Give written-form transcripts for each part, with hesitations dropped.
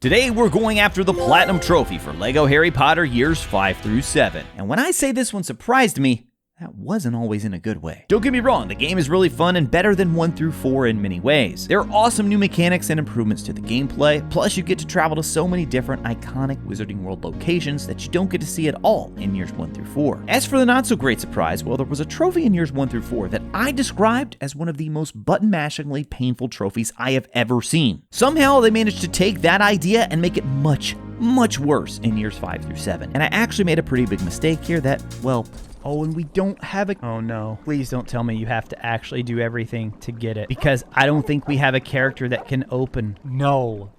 Today we're going after the Platinum Trophy for LEGO Harry Potter years 5 through 7. And when I say this one surprised me, that wasn't always in a good way. Don't get me wrong, the game is really fun and better than 1 through 4 in many ways. There are awesome new mechanics and improvements to the gameplay, plus you get to travel to so many different iconic Wizarding World locations that you don't get to see at all in years 1 through 4. As for the not so great surprise, well, there was a trophy in years 1 through 4 that I described as one of the most button-mashingly painful trophies I have ever seen. Somehow they managed to take that idea and make it much worse in years 5 through 7. And I actually made a pretty big mistake here that, well, oh, and we don't have a... Oh no, please don't tell me you have to actually do everything to get it, because I don't think we have a character that can open. No,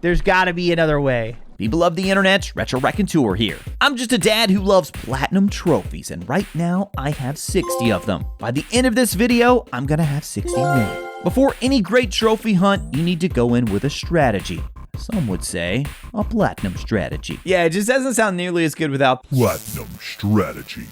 there's gotta be another way. People of the internet, RetroRaconteur here. I'm just a dad who loves platinum trophies, and right now I have 60 of them. By the end of this video, I'm gonna have 60 more. Before any great trophy hunt, you need to go in with a strategy. Some would say a platinum strategy. Yeah, it just doesn't sound nearly as good without platinum strategy.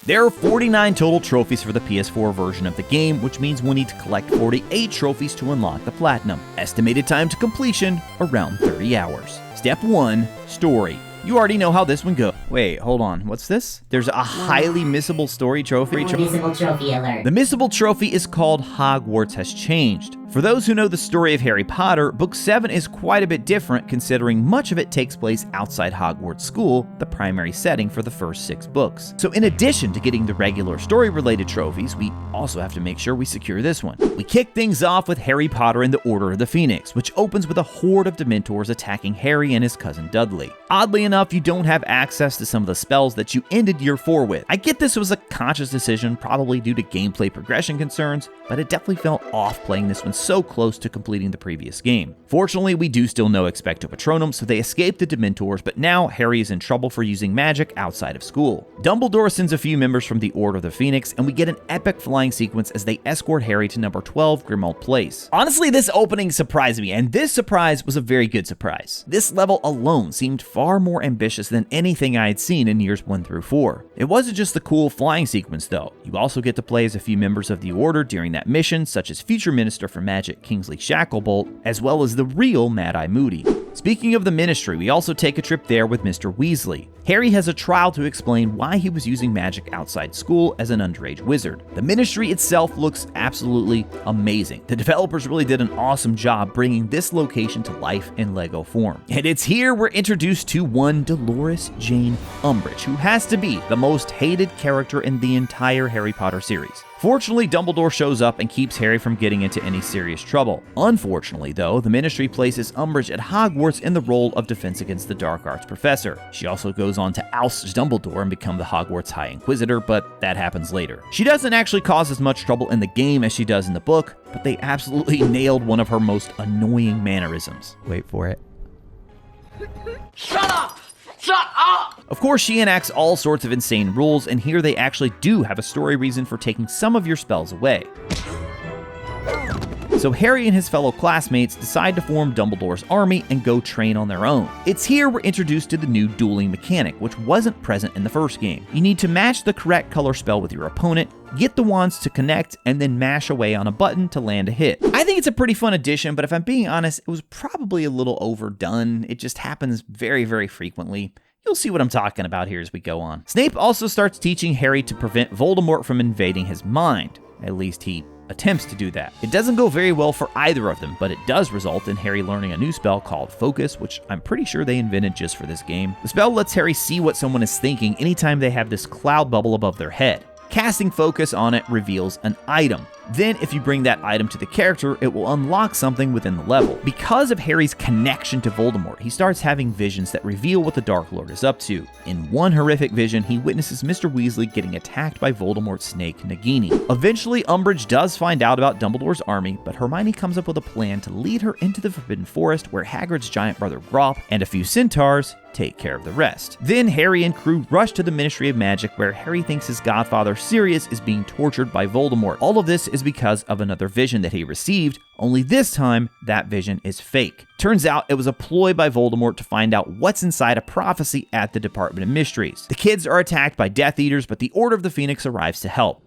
There are 49 total trophies for the PS4 version of the game, which means we'll need to collect 48 trophies to unlock the platinum. Estimated time to completion, around 30 hours. Step 1, story. You already know how this one goes. Wait, hold on. What's this? There's a highly missable story trophy. Missable trophy alert. The missable trophy is called Hogwarts Has Changed. For those who know the story of Harry Potter, Book 7 is quite a bit different considering much of it takes place outside Hogwarts School, the primary setting for the first 6 books. So in addition to getting the regular story-related trophies, we also have to make sure we secure this one. We kick things off with Harry Potter and the Order of the Phoenix, which opens with a horde of Dementors attacking Harry and his cousin Dudley. Oddly enough, you don't have access to some of the spells that you ended year 4 with. I get this was a conscious decision, probably due to gameplay progression concerns, but it definitely felt off playing this one so close to completing the previous game. Fortunately, we do still know Expecto Patronum, so they escape the Dementors, but now Harry is in trouble for using magic outside of school. Dumbledore sends a few members from the Order of the Phoenix, and we get an epic flying sequence as they escort Harry to number 12 Grimmauld Place. Honestly, this opening surprised me, and this surprise was a very good surprise. This level alone seemed far more ambitious than anything I had seen in years 1 through 4. It wasn't just the cool flying sequence though. You also get to play as a few members of the Order during that mission, such as future Minister for Magic Kingsley Shacklebolt, as well as the real Mad-Eye Moody. Speaking of the Ministry, we also take a trip there with Mr. Weasley. Harry has a trial to explain why he was using magic outside school as an underage wizard. The Ministry itself looks absolutely amazing. The developers really did an awesome job bringing this location to life in LEGO form. And it's here we're introduced to one Dolores Jane Umbridge, who has to be the most hated character in the entire Harry Potter series. Fortunately, Dumbledore shows up and keeps Harry from getting into any serious trouble. Unfortunately, though, the Ministry places Umbridge at Hogwarts in the role of Defense Against the Dark Arts professor. She also goes on to oust Dumbledore and become the Hogwarts High Inquisitor, but that happens later. She doesn't actually cause as much trouble in the game as she does in the book, but they absolutely nailed one of her most annoying mannerisms. Wait for it. Shut up! Shut up! Of course, she enacts all sorts of insane rules, and here they actually do have a story reason for taking some of your spells away. So Harry and his fellow classmates decide to form Dumbledore's army and go train on their own. It's here we're introduced to the new dueling mechanic, which wasn't present in the first game. You need to match the correct color spell with your opponent, get the wands to connect, and then mash away on a button to land a hit. I think it's a pretty fun addition, but if I'm being honest, it was probably a little overdone. It just happens very frequently. You'll see what I'm talking about here as we go on. Snape also starts teaching Harry to prevent Voldemort from invading his mind. At least he attempts to do that. It doesn't go very well for either of them, but it does result in Harry learning a new spell called Focus, which I'm pretty sure they invented just for this game. The spell lets Harry see what someone is thinking anytime they have this cloud bubble above their head. Casting Focus on it reveals an item. Then, if you bring that item to the character, it will unlock something within the level. Because of Harry's connection to Voldemort, he starts having visions that reveal what the Dark Lord is up to. In one horrific vision, he witnesses Mr. Weasley getting attacked by Voldemort's snake, Nagini. Eventually, Umbridge does find out about Dumbledore's army, but Hermione comes up with a plan to lead her into the Forbidden Forest where Hagrid's giant brother Grawp and a few centaurs take care of the rest. Then Harry and crew rush to the Ministry of Magic where Harry thinks his godfather Sirius is being tortured by Voldemort. All of this is because of another vision that he received, only this time that vision is fake. Turns out it was a ploy by Voldemort to find out what's inside a prophecy at the Department of Mysteries. The kids are attacked by Death Eaters, but the Order of the Phoenix arrives to help.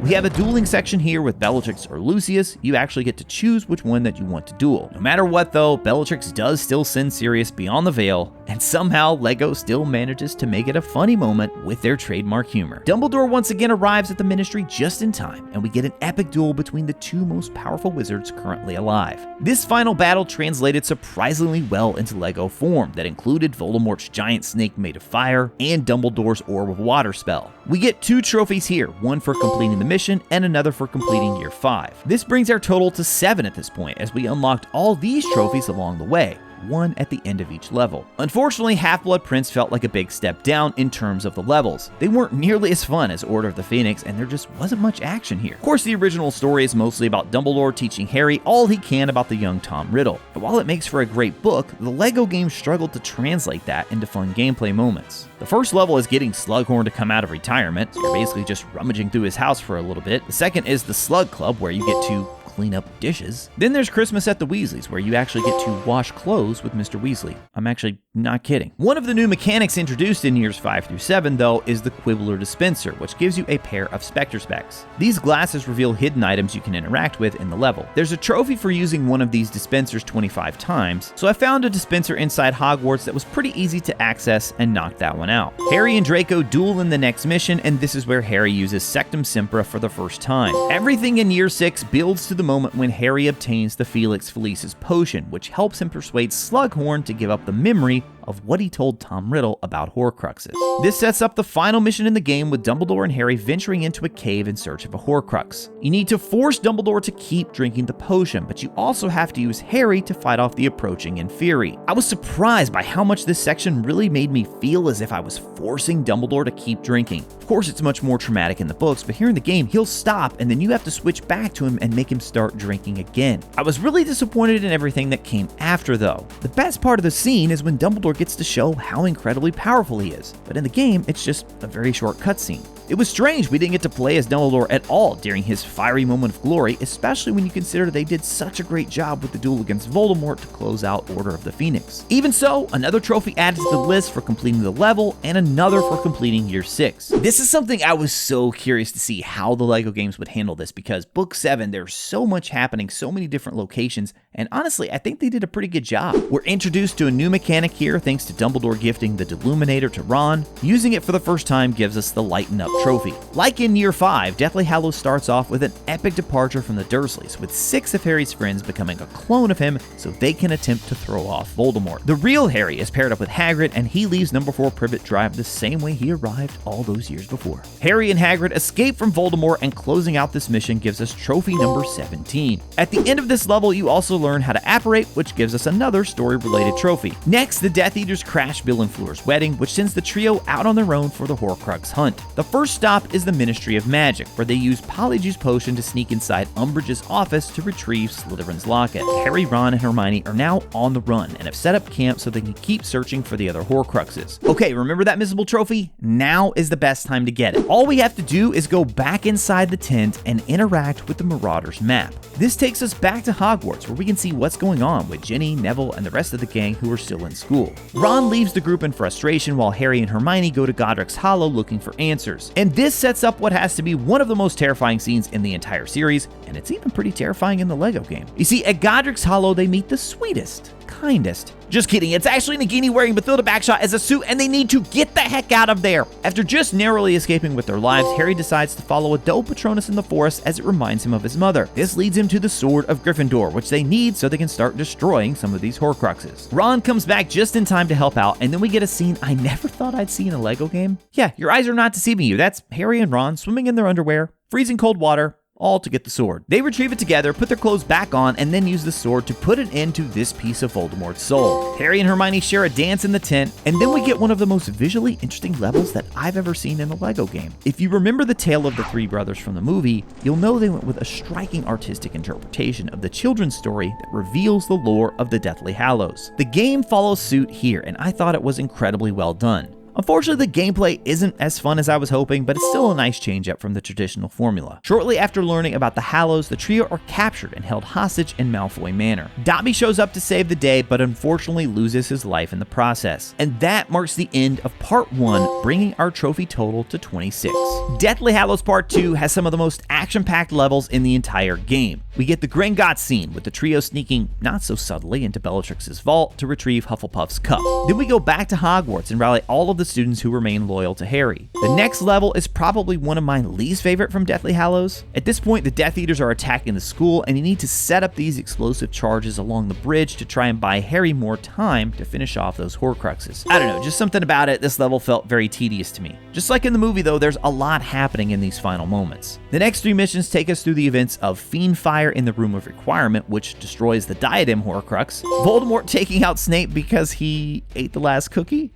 We have a dueling section here with Bellatrix or Lucius. You actually get to choose which one that you want to duel. No matter what though, Bellatrix does still send Sirius beyond the veil, and somehow LEGO still manages to make it a funny moment with their trademark humor. Dumbledore once again arrives at the Ministry just in time, and we get an epic duel between the two most powerful wizards currently alive. This final battle translated surprisingly well into LEGO form that included Voldemort's giant snake made of fire and Dumbledore's orb of water spell. We get 2 trophies here, one for completing the mission and another for completing Year 5. This brings our total to 7 at this point, as we unlocked all these trophies along the way, one at the end of each level. Unfortunately, Half-Blood Prince felt like a big step down in terms of the levels. They weren't nearly as fun as Order of the Phoenix, and there just wasn't much action here. Of course, the original story is mostly about Dumbledore teaching Harry all he can about the young Tom Riddle. And while it makes for a great book, the LEGO game struggled to translate that into fun gameplay moments. The first level is getting Slughorn to come out of retirement, so you're basically just rummaging through his house for a little bit. The second is the Slug Club, where you get to clean up dishes. Then there's Christmas at the Weasleys, where you actually get to wash clothes with Mr. Weasley. I'm actually not kidding. One of the new mechanics introduced in years 5 through 7, though, is the Quibbler Dispenser, which gives you a pair of Spectre Specs. These glasses reveal hidden items you can interact with in the level. There's a trophy for using one of these dispensers 25 times, so I found a dispenser inside Hogwarts that was pretty easy to access and knocked that one out. Harry and Draco duel in the next mission, and this is where Harry uses Sectum Sempra for the first time. Everything in Year 6 builds to the moment when Harry obtains the Felix Felicis potion, which helps him persuade Slughorn to give up the memory of what he told Tom Riddle about Horcruxes. This sets up the final mission in the game, with Dumbledore and Harry venturing into a cave in search of a Horcrux. You need to force Dumbledore to keep drinking the potion, but you also have to use Harry to fight off the approaching Inferi. I was surprised by how much this section really made me feel as if I was forcing Dumbledore to keep drinking. Of course, it's much more traumatic in the books, but here in the game, he'll stop and then you have to switch back to him and make him start drinking again. I was really disappointed in everything that came after though. The best part of the scene is when Dumbledore gets to show how incredibly powerful he is, but in the game, it's just a very short cutscene. It was strange we didn't get to play as Dumbledore at all during his fiery moment of glory, especially when you consider they did such a great job with the duel against Voldemort to close out Order of the Phoenix. Even so, another trophy added to the list for completing the level, and another for completing Year 6. This is something I was so curious to see how the LEGO games would handle this, because Book 7, there's so much happening, so many different locations, and honestly, I think they did a pretty good job. We're introduced to a new mechanic here thanks to Dumbledore gifting the Deluminator to Ron. Using it for the first time gives us the Lighten Up trophy. Like in Year 5, Deathly Hallows starts off with an epic departure from the Dursleys, with 6 of Harry's friends becoming a clone of him so they can attempt to throw off Voldemort. The real Harry is paired up with Hagrid, and he leaves Number 4 Privet Drive the same way he arrived all those years before. Harry and Hagrid escape from Voldemort, and closing out this mission gives us trophy number 17. At the end of this level, you also learn how to apparate, which gives us another story-related trophy. Next, the Death Eaters crash Bill and Fleur's wedding, which sends the trio out on their own for the Horcrux hunt. The first stop is the Ministry of Magic, where they use Polyjuice Potion to sneak inside Umbridge's office to retrieve Slytherin's locket. Harry, Ron, and Hermione are now on the run and have set up camp so they can keep searching for the other Horcruxes. Okay, remember that missable trophy? Now is the best time to get it. All we have to do is go back inside the tent and interact with the Marauders map. This takes us back to Hogwarts, where we can see what's going on with Ginny, Neville, and the rest of the gang who are still in school. Ron leaves the group in frustration while Harry and Hermione go to Godric's Hollow looking for answers. And this sets up what has to be one of the most terrifying scenes in the entire series, and it's even pretty terrifying in the LEGO game. You see, at Godric's Hollow, they meet the sweetest, kindest. Just kidding, it's actually Nagini wearing Bathilda Bagshot as a suit, and they need to get the heck out of there. After just narrowly escaping with their lives, Harry decides to follow a Dole Patronus in the forest as it reminds him of his mother. This leads him to the Sword of Gryffindor, which they need so they can start destroying some of these Horcruxes. Ron comes back just in time to help out, and then we get a scene I never thought I'd see in a LEGO game. Yeah, your eyes are not deceiving you. That's Harry and Ron swimming in their underwear, freezing cold water, all to get the sword. They retrieve it together, put their clothes back on, and then use the sword to put an end to this piece of Voldemort's soul. Harry and Hermione share a dance in the tent, and then we get one of the most visually interesting levels that I've ever seen in a LEGO game. If you remember the tale of the three brothers from the movie, you'll know they went with a striking artistic interpretation of the children's story that reveals the lore of the Deathly Hallows. The game follows suit here, and I thought it was incredibly well done. Unfortunately, the gameplay isn't as fun as I was hoping, but it's still a nice change up from the traditional formula. Shortly after learning about the Hallows, the trio are captured and held hostage in Malfoy Manor. Dobby shows up to save the day, but unfortunately loses his life in the process. And that marks the end of Part 1, bringing our trophy total to 26. Deathly Hallows Part 2 has some of the most action-packed levels in the entire game. We get the Gringotts scene, with the trio sneaking, not so subtly, into Bellatrix's vault to retrieve Hufflepuff's cup. Then we go back to Hogwarts and rally all of the students who remain loyal to Harry. The next level is probably one of my least favorite from Deathly Hallows. At this point, the Death Eaters are attacking the school, and you need to set up these explosive charges along the bridge to try and buy Harry more time to finish off those Horcruxes. I don't know, just something about it, this level felt very tedious to me. Just like in the movie though, there's a lot happening in these final moments. The next 3 missions take us through the events of Fiendfire in the Room of Requirement, which destroys the Diadem Horcrux, Voldemort taking out Snape because he ate the last cookie,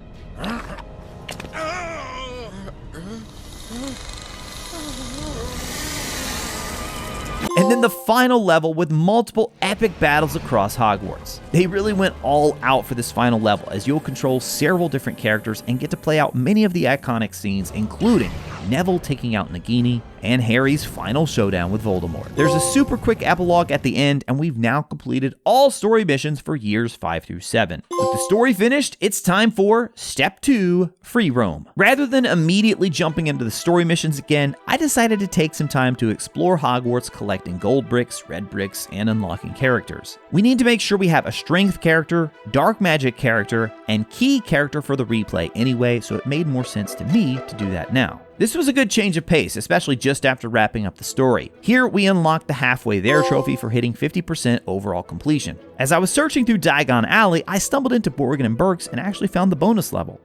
and then the final level with multiple epic battles across Hogwarts. They really went all out for this final level, as you'll control several different characters and get to play out many of the iconic scenes, including Neville taking out Nagini, and Harry's final showdown with Voldemort. There's a super quick epilogue at the end, and we've now completed all story missions for years 5 through 7. With the story finished, it's time for Step 2, Free Roam. Rather than immediately jumping into the story missions again, I decided to take some time to explore Hogwarts, collecting gold bricks, red bricks, and unlocking characters. We need to make sure we have a strength character, dark magic character, and key character for the replay anyway, so it made more sense to me to do that now. This was a good change of pace, especially just after wrapping up the story. Here, we unlocked the Halfway There trophy for hitting 50% overall completion. As I was searching through Diagon Alley, I stumbled into Borgin and Burke's and actually found the bonus level.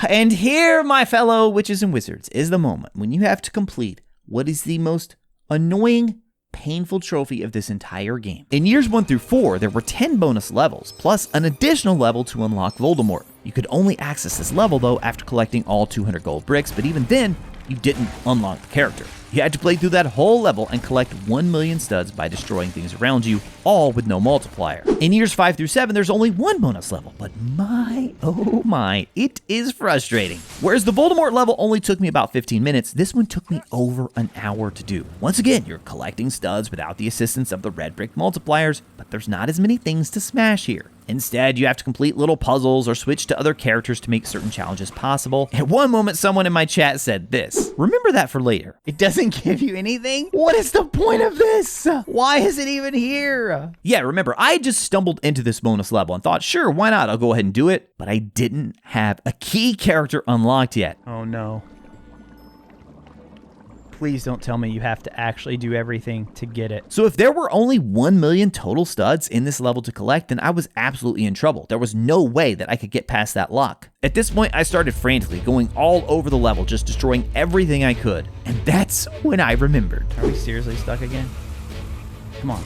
And here, my fellow witches and wizards, is the moment when you have to complete what is the most annoying, painful trophy of this entire game. In years 1 through 4, there were 10 bonus levels, plus an additional level to unlock Voldemort. You could only access this level though after collecting all 200 gold bricks, but even then, you didn't unlock the character. You had to play through that whole level and collect 1 million studs by destroying things around you, all with no multiplier. In years 5 through 7, there's only 1 bonus level, but my, oh my, it is frustrating. Whereas the Voldemort level only took me about 15 minutes, this one took me over an hour to do. Once again, you're collecting studs without the assistance of the red brick multipliers, but there's not as many things to smash here. Instead, you have to complete little puzzles or switch to other characters to make certain challenges possible. At one moment, someone in my chat said this: remember that for later. It doesn't give you anything? What is the point of this? Why is it even here? Yeah, remember, I just stumbled into this bonus level and thought, sure, why not? I'll go ahead and do it. But I didn't have a key character unlocked yet. Oh no. Please don't tell me you have to actually do everything to get it. So if there were only 1 million total studs in this level to collect, then I was absolutely in trouble. There was no way that I could get past that lock. At this point, I started frantically going all over the level, just destroying everything I could. And that's when I remembered. Are we seriously stuck again? Come on.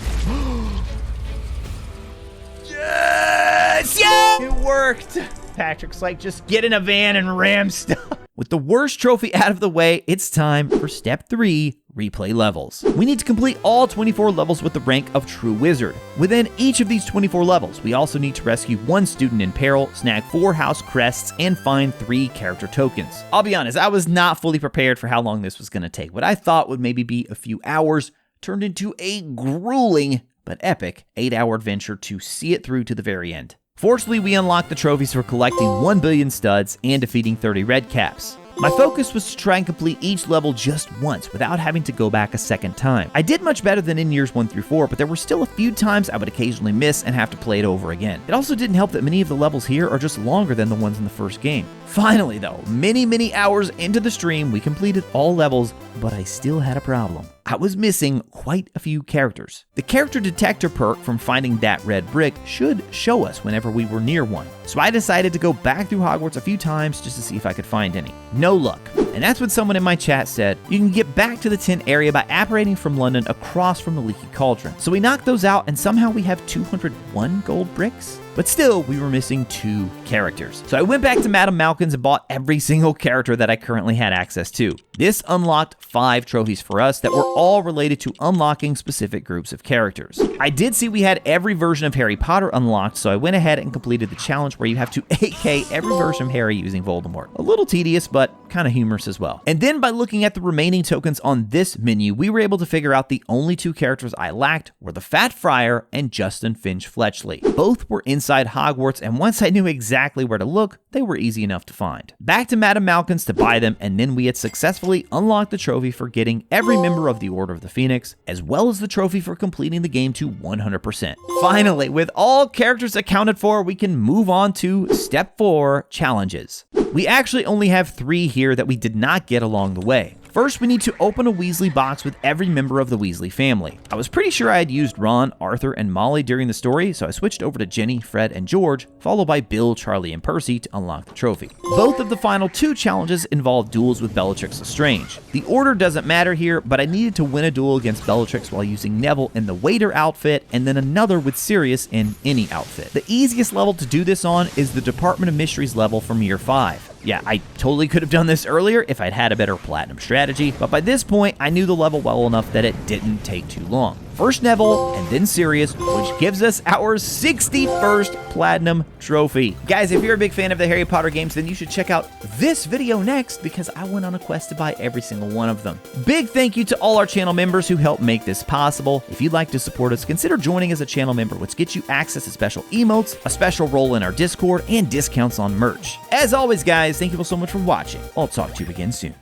Yes! Yeah! It worked! Patrick's like, just get in a van and ram stuff. With the worst trophy out of the way, it's time for Step 3, Replay Levels. We need to complete all 24 levels with the rank of True Wizard. Within each of these 24 levels, we also need to rescue 1 student in peril, snag 4 house crests, and find 3 character tokens. I'll be honest, I was not fully prepared for how long this was going to take. What I thought would maybe be a few hours turned into a grueling but epic 8-hour adventure to see it through to the very end. Fortunately, we unlocked the trophies for collecting 1 billion studs and defeating 30 red caps. My focus was to try and complete each level just once without having to go back a second time. I did much better than in years 1 through 4, but there were still a few times I would occasionally miss and have to play it over again. It also didn't help that many of the levels here are just longer than the ones in the first game. Finally though, many hours into the stream, we completed all levels, but I still had a problem. I was missing quite a few characters. The character detector perk from finding that red brick should show us whenever we were near one. So I decided to go back through Hogwarts a few times just to see if I could find any. No luck. And that's when someone in my chat said, you can get back to the tent area by apparating from London across from the Leaky Cauldron. So we knocked those out and somehow we have 201 gold bricks. but still, we were missing 2 characters. So I went back to Madame Malkin's and bought every single character that I currently had access to. This unlocked 5 trophies for us that were all related to unlocking specific groups of characters. I did see we had every version of Harry Potter unlocked, so I went ahead and completed the challenge where you have to AK every version of Harry using Voldemort. A little tedious, but kind of humorous as well. And then by looking at the remaining tokens on this menu, we were able to figure out the only 2 characters I lacked were the Fat Friar and Justin Finch Fletchley. Both were inside Hogwarts, and once I knew exactly where to look, they were easy enough to find. Back to Madame Malkin's to buy them, and then we had successfully unlocked the trophy for getting every member of the Order of the Phoenix, as well as the trophy for completing the game to 100%. Finally, with all characters accounted for, we can move on to Step 4, Challenges. We actually only have 3 here that we did not get along the way. First, we need to open a Weasley box with every member of the Weasley family. I was pretty sure I had used Ron, Arthur, and Molly during the story, so I switched over to Ginny, Fred, and George, followed by Bill, Charlie, and Percy to unlock the trophy. Both of the final 2 challenges involve duels with Bellatrix Lestrange. The order doesn't matter here, but I needed to win a duel against Bellatrix while using Neville in the waiter outfit, and then another with Sirius in any outfit. The easiest level to do this on is the Department of Mysteries level from Year 5. Yeah, I totally could have done this earlier if I'd had a better platinum strategy, but by this point, I knew the level well enough that it didn't take too long. First Neville, and then Sirius, which gives us our 61st platinum trophy. Guys, if you're a big fan of the Harry Potter games, then you should check out this video next, because I went on a quest to buy every single one of them. Big thank you to all our channel members who helped make this possible. If you'd like to support us, consider joining as a channel member, which gets you access to special emotes, a special role in our Discord, and discounts on merch. As always, guys, thank you all so much for watching. I'll talk to you again soon.